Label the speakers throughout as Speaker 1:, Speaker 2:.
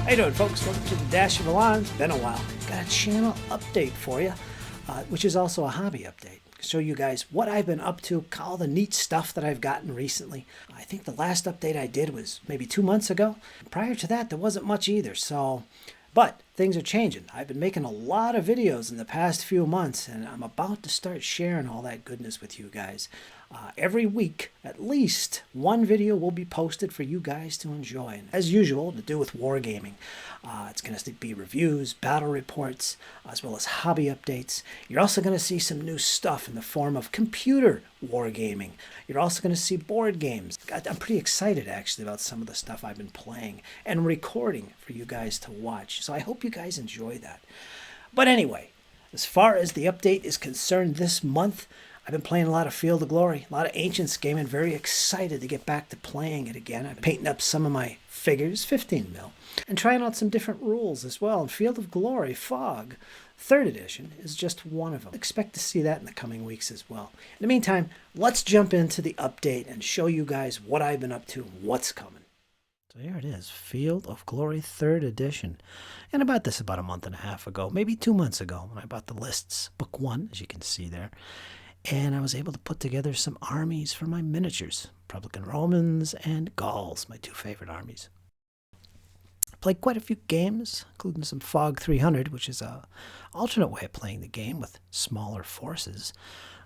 Speaker 1: How you doing, folks? Welcome to the Dash of Élan. It's been a while. Got a channel update for you, which is also a hobby update. Show you guys what I've been up to, all the neat stuff that I've gotten recently. I think the last update I did was maybe 2 months ago. Prior to that, there wasn't much either. But things are changing. I've been making a lot of videos in the past few months, and I'm about to start sharing all that goodness with you guys. Every week, at least one video will be posted for you guys to enjoy. And as usual, to do with wargaming. It's going to be reviews, battle reports, as well as hobby updates. You're also going to see some new stuff in the form of computer wargaming. You're also going to see board games. I'm pretty excited, actually, about some of the stuff I've been playing and recording for you guys to watch. So I hope you guys enjoy that. But anyway, as far as the update is concerned this month, I've been playing a lot of Field of Glory, a lot of Ancients game, and very excited to get back to playing it again. I'm painting up some of my figures, 15 mil, and trying out some different rules as well. And Field of Glory Fog 3rd edition is just one of them. Expect to see that in the coming weeks as well. In the meantime, let's jump into the update and show you guys what I've been up to and what's coming. So here it is, Field of Glory 3rd edition. And I bought this about a month and a half ago, maybe 2 months ago, when I bought the lists, book 1, as you can see there. And I was able to put together some armies for my miniatures, Republican Romans and Gauls, my 2 favorite armies. I played quite a few games, including some Fog 300, which is an alternate way of playing the game with smaller forces.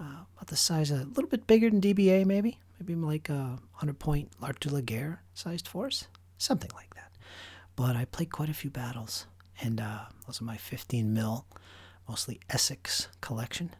Speaker 1: About the size, a little bit bigger than DBA maybe like a 100-point L'Art de la Guerre sized force, something like that. But I played quite a few battles, and those are my 15 mil, mostly Essex collection.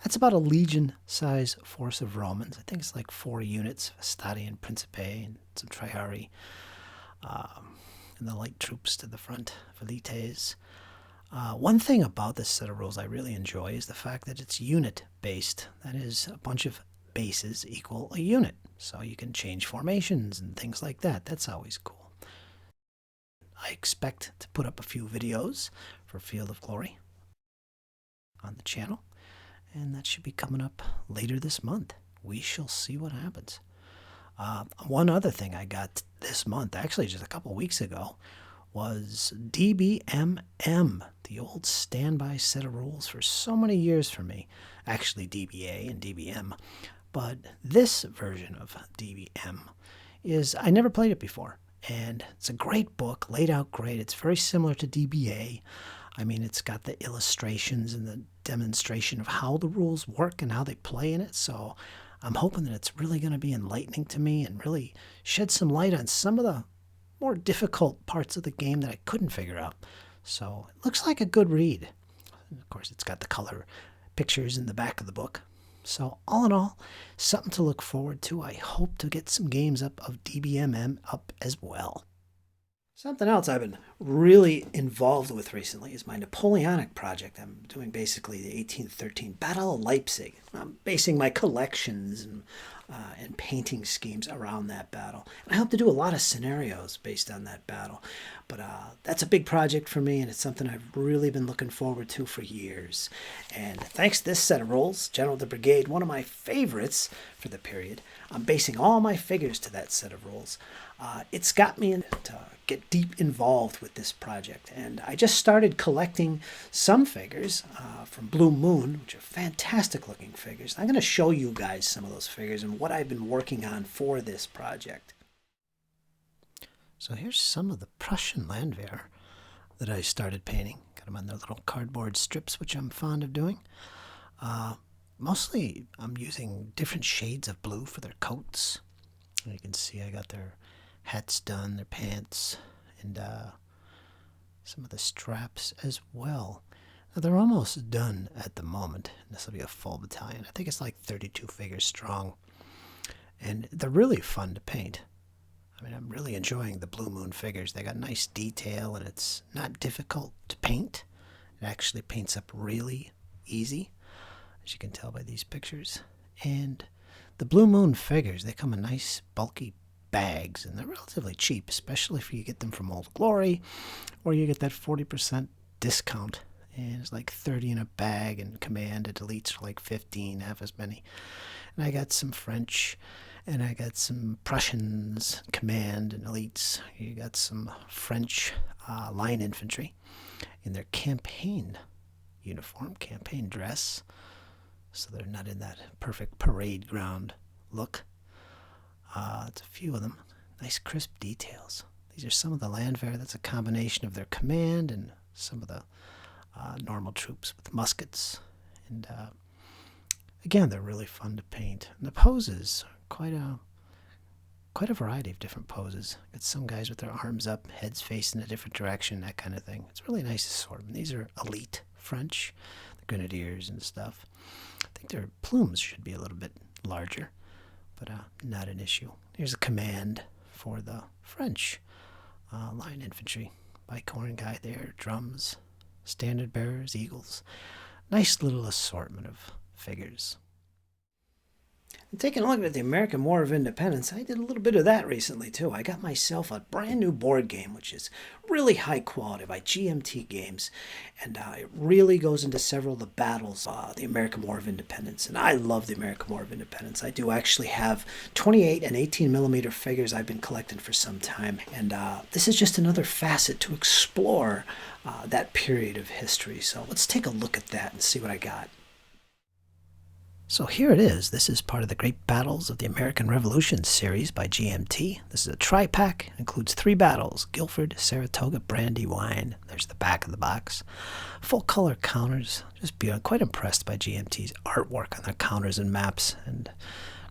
Speaker 1: That's about a legion-size force of Romans. I think it's like 4 units, Vestati and Principe, and some Triarii, and the light troops to the front, Velites. One thing about this set of rules I really enjoy is the fact that it's unit-based. That is, a bunch of bases equal a unit, so you can change formations and things like that. That's always cool. I expect to put up a few videos for Field of Glory on the channel, and that should be coming up later this month. We shall see what happens. One other thing I got this month, actually just a couple weeks ago, was DBMM, the old standby set of rules for so many years for me. Actually DBA and DBM. But this version of DBM is, I never played it before. And it's a great book, laid out great. It's very similar to DBA. I mean, it's got the illustrations and the demonstration of how the rules work and how they play in it. So I'm hoping that it's really going to be enlightening to me and really shed some light on some of the more difficult parts of the game that I couldn't figure out. So it looks like a good read. And of course, it's got the color pictures in the back of the book. So all in all, something to look forward to. I hope to get some games up of DBMM up as well. Something else I've been really involved with recently is my Napoleonic project. I'm doing basically the 1813 Battle of Leipzig. I'm basing my collections and painting schemes around that battle. And I hope to do a lot of scenarios based on that battle. But that's a big project for me, and it's something I've really been looking forward to for years. And thanks to this set of rules, General of the Brigade, one of my favorites for the period, I'm basing all my figures to that set of rules. It's got me to get deep involved with this project, and I just started collecting some figures from Blue Moon, which are fantastic looking figures. I'm going to show you guys some of those figures and what I've been working on for this project. So here's some of the Prussian Landwehr that I started painting. Got them on their little cardboard strips, which I'm fond of doing. Mostly I'm using different shades of blue for their coats. And you can see I got their hats done, their pants, and some of the straps as well. Now they're almost done at the moment. This will be a full battalion. I think it's like 32 figures strong. And they're really fun to paint. I mean, I'm really enjoying the Blue Moon figures. They got nice detail, and it's not difficult to paint. It actually paints up really easy, as you can tell by these pictures. And the Blue Moon figures, they come in nice, bulky bags, and they're relatively cheap, especially if you get them from Old Glory, or you get that 40% discount. And it's like 30 in a bag, and Command and Elites for like 15, half as many. And I got some French And I got some Prussians, command and elites. You got some French line infantry in their campaign uniform, campaign dress. So they're not in that perfect parade ground look. It's a few of them. Nice crisp details. These are some of the landwehr. That's a combination of their command and some of the normal troops with muskets. And again, they're really fun to paint. And the poses, quite a variety of different poses. Got some guys with their arms up, heads facing a different direction, that kind of thing. It's really nice assortment. These are elite French, the grenadiers and stuff. I think their plumes should be a little bit larger, but not an issue. Here's a command for the French line infantry. Bicorn guy there, drums, standard bearers, eagles. Nice little assortment of figures. And taking a look at the American War of Independence, I did a little bit of that recently too. I got myself a brand new board game, which is really high quality by GMT Games, and it really goes into several of the battles of the American War of Independence. And I love the American War of Independence. I do actually have 28 and 18 millimeter figures I've been collecting for some time, and this is just another facet to explore that period of history. So let's take a look at that and see what I got. So here it is. This is part of the Great Battles of the American Revolution series by GMT. This is a tri-pack. It includes 3 battles: Guilford, Saratoga, Brandywine. There's the back of the box. Full color counters. Just be quite impressed by GMT's artwork on their counters and maps. And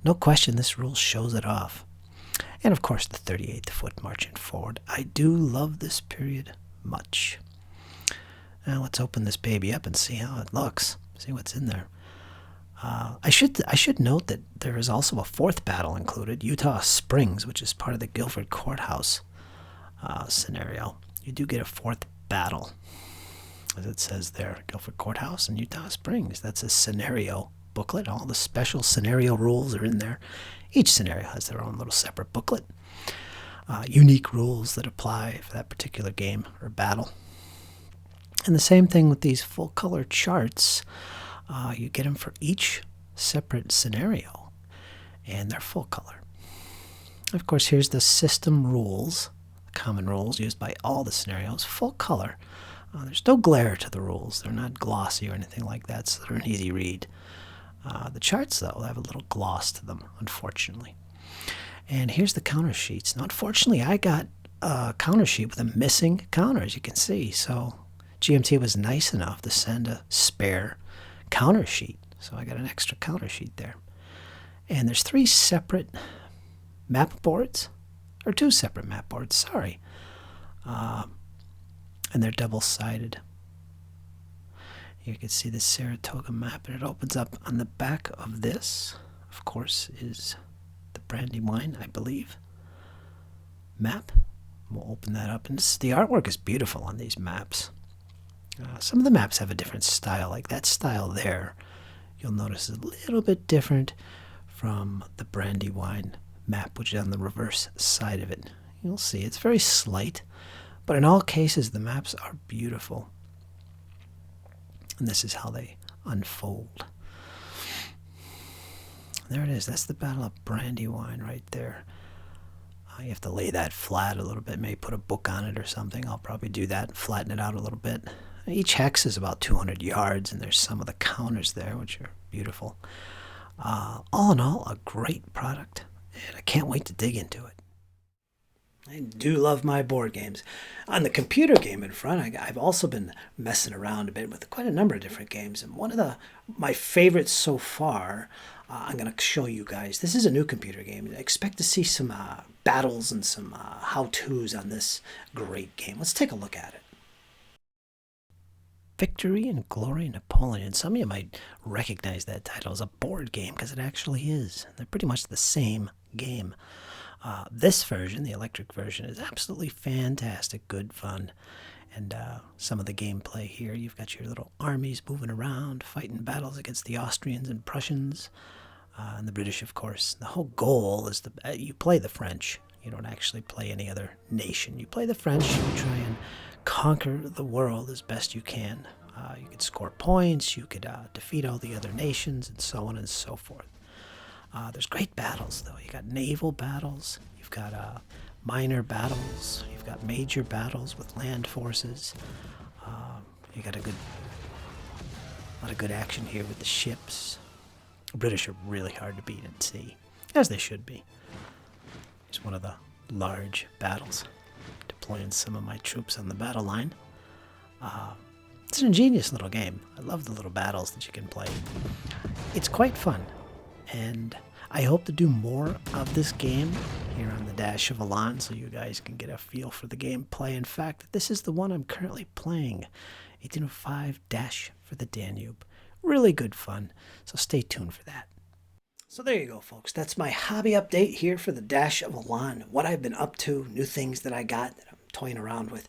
Speaker 1: no question, this rule shows it off. And of course, the 38th foot marching forward. I do love this period much. Now let's open this baby up and see how it looks. See what's in there. I should note that there is also a 4th battle included, Utah Springs, which is part of the Guilford Courthouse scenario. You do get a 4th battle, as it says there, Guilford Courthouse and Utah Springs. That's a scenario booklet. All the special scenario rules are in there. Each scenario has their own little separate booklet. Unique rules that apply for that particular game or battle. And the same thing with these full color charts. You get them for each separate scenario, and they're full color. Of course, here's the system rules, common rules used by all the scenarios, full color. There's no glare to the rules. They're not glossy or anything like that, so they're an easy read. The charts, though, have a little gloss to them, unfortunately. And here's the counter sheets. Now, unfortunately, I got a counter sheet with a missing counter, as you can see. So GMT was nice enough to send a spare counter sheet, so I got an extra counter sheet there. And there's 3 separate map boards, or 2 separate map boards, sorry, and they're double-sided. You can see the Saratoga map, and it opens up on the back of this. Of course, is the Brandywine, I believe, map. We'll open that up, and the artwork is beautiful on these maps. Some of the maps have a different style, like that style there. You'll notice is a little bit different from the Brandywine map, which is on the reverse side of it. You'll see it's very slight, but in all cases the maps are beautiful. And this is how they unfold. There it is. That's the Battle of Brandywine right there. You have to lay that flat a little bit, maybe put a book on it or something. I'll probably do that and flatten it out a little bit. Each hex is about 200 yards, and there's some of the counters there, which are beautiful. All in all, a great product, and I can't wait to dig into it. I do love my board games. On the computer game in front, I've also been messing around a bit with quite a number of different games, and one of my favorites so far, I'm going to show you guys. This is a new computer game. I expect to see some battles and some how-tos on this great game. Let's take a look at it. Victory and Glory Napoleon. Some of you might recognize that title as a board game because it actually is. They're pretty much the same game. This version, the electric version, is absolutely fantastic, good fun. And some of the gameplay here, you've got your little armies moving around, fighting battles against the Austrians and Prussians, and the British, of course. The whole goal is you play the French. You don't actually play any other nation. You play the French, you try and conquer the world as best you can. You could score points, you could defeat all the other nations, and so on and so forth. There's great battles, though. You got naval battles. You've got minor battles. You've got major battles with land forces. You got a lot of good action here with the ships. The British are really hard to beat at sea, as they should be. It's one of the large battles, deploying some of my troops on the battle line. It's an ingenious little game. I love the little battles that you can play. It's quite fun, and I hope to do more of this game here on the Dash of Élan so you guys can get a feel for the gameplay. In fact, this is the one I'm currently playing, 1805 Dash for the Danube. Really good fun, so stay tuned for that. So there you go, folks. That's my hobby update here for the Dash of Élan. What I've been up to, new things that I got that I'm toying around with.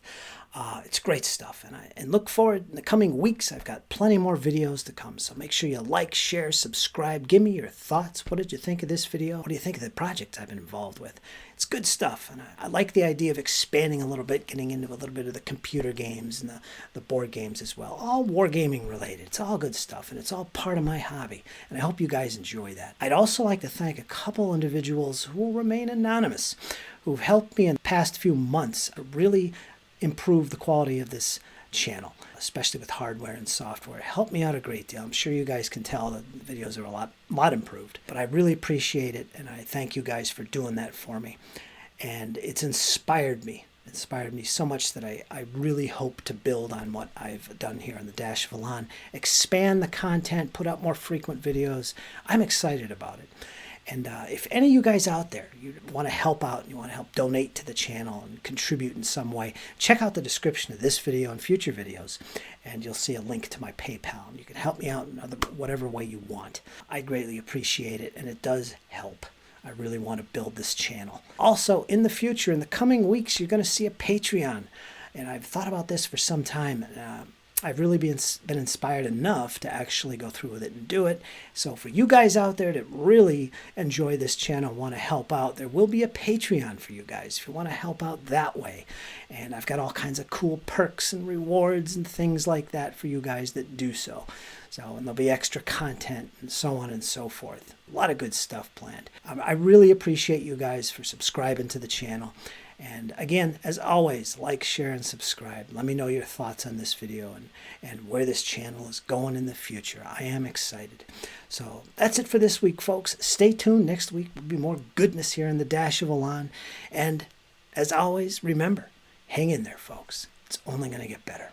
Speaker 1: It's great stuff, and look forward in the coming weeks. I've got plenty more videos to come, so make sure you like, share, subscribe. Give me your thoughts. What did you think of this video? What do you think of the projects I've been involved with? It's good stuff, and I like the idea of expanding a little bit, getting into a little bit of the computer games and the board games as well. All wargaming related. It's all good stuff, and it's all part of my hobby, and I hope you guys enjoy that. I'd also like to thank a couple individuals who will remain anonymous, who've helped me in the past few months really improve the quality of this channel, especially with hardware and software. It helped me out a great deal. I'm sure you guys can tell that the videos are a lot improved, but I really appreciate it, and I thank you guys for doing that for me. And it's inspired me so much that I really hope to build on what I've done here on the Dash of Élan, expand the content, put out more frequent videos. I'm excited about it. And if any of you guys out there, you want to help out and you want to help donate to the channel and contribute in some way, check out the description of this video and future videos, and you'll see a link to my PayPal. And you can help me out in whatever way you want. I greatly appreciate it, and it does help. I really want to build this channel. Also, in the future, in the coming weeks, you're going to see a Patreon. And I've thought about this for some time. I've really been inspired enough to actually go through with it and do it. So for you guys out there that really enjoy this channel, want to help out, there will be a Patreon for you guys if you want to help out that way. And I've got all kinds of cool perks and rewards and things like that for you guys that do so. And there'll be extra content and so on and so forth. A lot of good stuff planned. I really appreciate you guys for subscribing to the channel. And again, as always, like, share, and subscribe. Let me know your thoughts on this video and where this channel is going in the future. I am excited. So that's it for this week, folks. Stay tuned. Next week will be more goodness here in the Dash of Élan. And as always, remember, hang in there, folks. It's only going to get better.